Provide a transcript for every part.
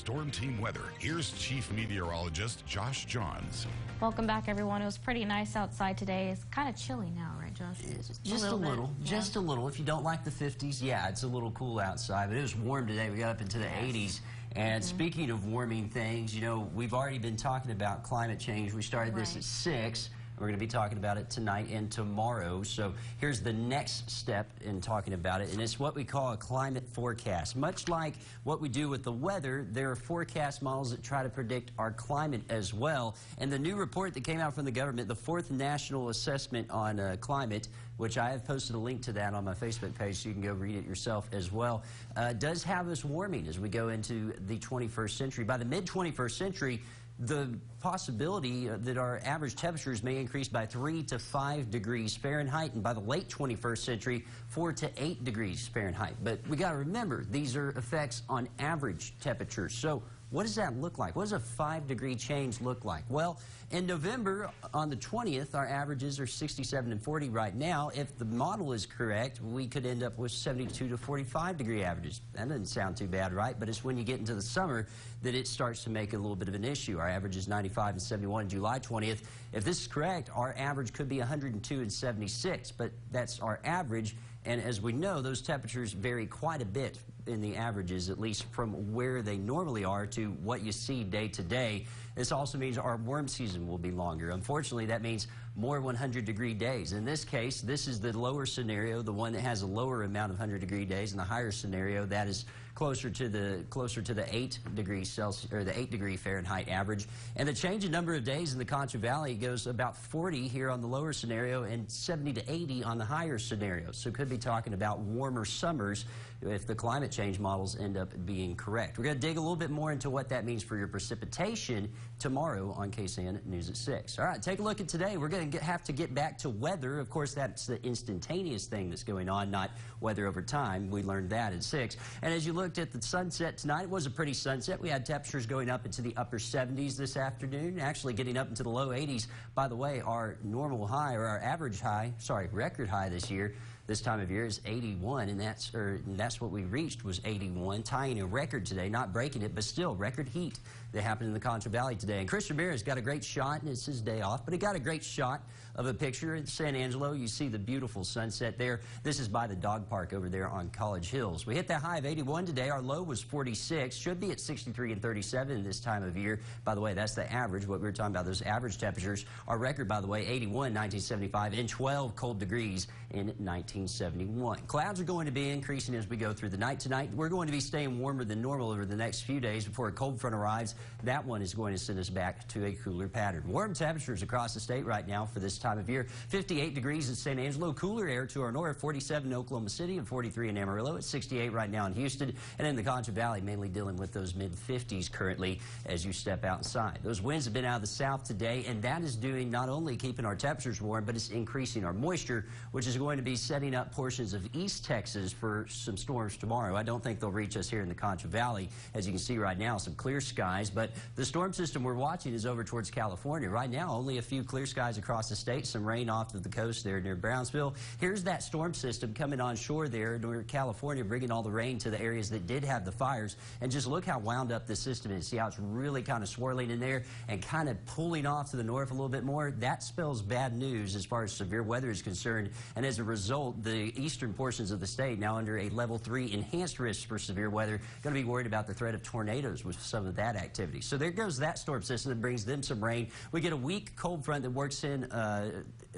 Storm Team weather. Here's Chief Meteorologist Josh Johns. Welcome back, everyone. It was pretty nice outside today. It's kind of chilly now, right, Josh? Just a little. Just a little. If you don't like the 50s, yeah, it's a little cool outside, but it was warm today. We got up into the 80s. And speaking of warming things, you know, we've already been talking about climate change. We started this at 6. We're going to be talking about it tonight and tomorrow. So here's the next step in talking about it, and it's what we call a climate forecast. Much like what we do with the weather, there are forecast models that try to predict our climate as well. And the new report that came out from the government, the 4th National Assessment on Climate, which I have posted a link to that on my Facebook page so you can go read it yourself as well, does have us warming as we go into the 21st century. By the mid-21st century, the possibility that our average temperatures may increase by 3 to 5 degrees Fahrenheit, and by the late 21st century, 4 to 8 degrees Fahrenheit. But we got to remember, these are effects on average temperatures. So what does that look like? What does a 5-degree change look like? Well, in November, on the 20th, our averages are 67 and 40 right now. If the model is correct, we could end up with 72 to 45-degree averages. That doesn't sound too bad, right? But it's when you get into the summer that it starts to make a little bit of an issue. Our average is 95 and 71 July 20th. If this is correct, our average could be 102 and 76, but that's our average. And as we know, those temperatures vary quite a bit in the averages, at least from where they normally are to what you see day to day. This also means our warm season will be longer. Unfortunately, that means more 100-degree days. In this case, this is the lower scenario, the one that has a lower amount of 100-degree days, and the higher scenario that is closer to the 8 degrees Celsius or the 8-degree Fahrenheit average. And the change in number of days in the Concho Valley goes about 40 here on the lower scenario and 70 to 80 on the higher scenario. So could be talking about warmer summers if the climate change models end up being correct. We're going to dig a little bit more into what that means for your precipitation tomorrow on KSAN News at 6. All right, take a look at today. We're going to have to get back to weather. Of course, that's the instantaneous thing that's going on, not weather over time. We learned that at 6. And as you looked at the sunset tonight, it was a pretty sunset. We had temperatures going up into the upper 70s this afternoon, actually getting up into the low 80s. By the way, our normal high, or our average high, record high this year, this time of year is 81, and that's what we reached, was 81, tying a record today, not breaking it, but still record heat that happened in the Concho Valley today. And Chris Ramirez got a great shot, and it's his day off, but he got a great shot of a picture in San Angelo. You see the beautiful sunset there. This is by the dog park over there on College Hills. We hit that high of 81 today. Our low was 46, should be at 63 and 37 this time of year. By the way, that's the average, what we were talking about, those average temperatures. Our record, by the way, 81 in 1975 and 12 cold degrees in 1971. Clouds are going to be increasing as we go through the night tonight. We're going to be staying warmer than normal over the next few days before a cold front arrives. That one is going to send us back to a cooler pattern. Warm temperatures across the state right now for this time of year. 58 degrees in San Angelo, cooler air to our north, 47 in Oklahoma City and 43 in Amarillo. It's 68 right now in Houston, and in the Concho Valley, mainly dealing with those mid-50s currently as you step outside. Those winds have been out of the south today, and that is doing not only keeping our temperatures warm, but it's increasing our moisture, which is going to be setting up portions of East Texas for some storms tomorrow. I don't think they'll reach us here in the Concho Valley. As you can see right now, some clear skies, but the storm system we're watching is over towards California. Right now, only a few clear skies across the state, some rain off of the coast there near Brownsville. Here's that storm system coming on shore there near California, bringing all the rain to the areas that did have the fires. And just look how wound up this system is. See how it's really kind of swirling in there and kind of pulling off to the north a little bit more? That spells bad news as far as severe weather is concerned. And as a result, the eastern portions of the state now under a level 3 enhanced risk for severe weather. Going to be worried about the threat of tornadoes with some of that activity. So there goes that storm system that brings them some rain. We get a weak cold front that works in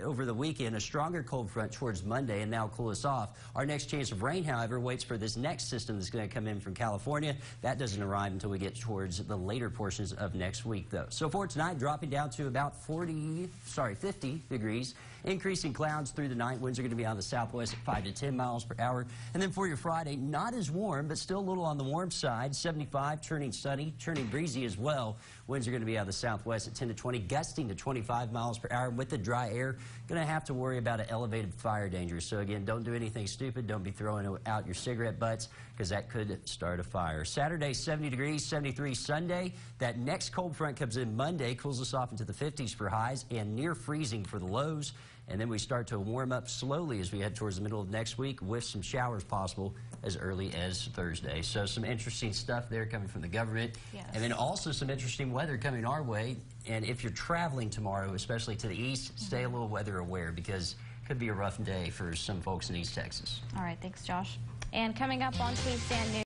over the weekend, a stronger cold front towards Monday, and now cool us off. Our next chance of rain, however, waits for this next system that's going to come in from California. That doesn't arrive until we get towards the later portions of next week, though. So for tonight, dropping down to about 50 degrees. Increasing clouds through the night. Winds are going to be out of the southwest at 5 to 10 miles per hour. And then for your Friday, not as warm, but still a little on the warm side. 75, turning sunny, turning breezy as well. Winds are going to be out of the southwest at 10 to 20, gusting to 25 miles per hour. With the dry air, going to have to worry about an elevated fire danger. So again, don't do anything stupid. Don't be throwing out your cigarette butts, because that could start a fire. Saturday, 70 degrees, 73 Sunday. That next cold front comes in Monday, cools us off into the 50s for highs and near freezing for the lows. And then we start to warm up slowly as we head towards the middle of next week with some showers possible as early as Thursday. So some interesting stuff there coming from the government. Yes. And then also some interesting weather coming our way. And if you're traveling tomorrow, especially to the east, stay a little weather aware because it could be a rough day for some folks in East Texas. All right, thanks, Josh. And coming up on KSAN News.